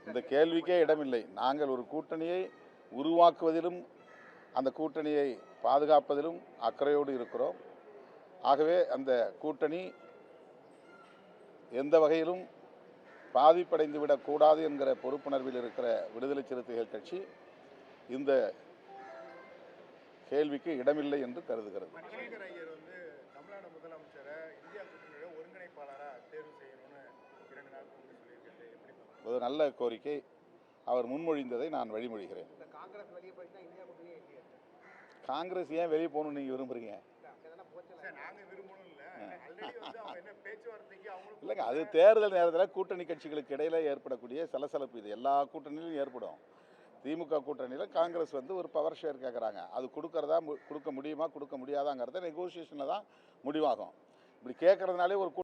இந்த கேள்விக்கே இடமில்லை. நாங்கள் ஒரு கூட்டணியை உருவாக்குவதிலும் அந்த கூட்டணியை பாதுகாப்பதிலும் அக்கறையோடு இருக்கிறோம். ஆகவே அந்த கூட்டணி எந்த வகையிலும் பாதிப்படைந்து விடக்கூடாது என்கிற பொறுப்புணர்வில் இருக்கிற விடுதலை சிறுத்தைகள் கட்சி இந்த கேள்விக்கு இடமில்லை என்று கருதுகிறது. தமிழ்நாடு முதலமைச்சரை இந்தியா கூட்டணியோட ஒருங்கிணைப்பாளராக தேர்வு செய்யணும்னு 2 நாளுக்கு முன்பு சொல்லியிருக்காரு. ஒரு நல்ல கோரிக்கை. அவர் முன்மொழிந்ததை நான் வழிமொழிகிறேன். காங்கிரஸ் வெளியே போயிட்டா இந்தியா கூட்டணியே இல்லையா? காங்கிரஸ் ஏன் வெளியே போகணும்னு நீங்க விரும்புறீங்க? இல்லைங்க, அது தேர்தல் நேரத்தில் கூட்டணி கட்சிகளுக்கு இடையில ஏற்படக்கூடிய சலசலப்பு. இது எல்லா கூட்டணியிலும் ஏற்படும். திமுக கூட்டணியில் காங்கிரஸ் ஒரு பவர் ஷேர் கேட்குறாங்க. அது கொடுக்க முடியுமா கொடுக்க முடியாதாங்கிறத நெகோசியேஷனில் தான் முடிவாகும். இப்படி கேட்கறதுனாலே ஒரு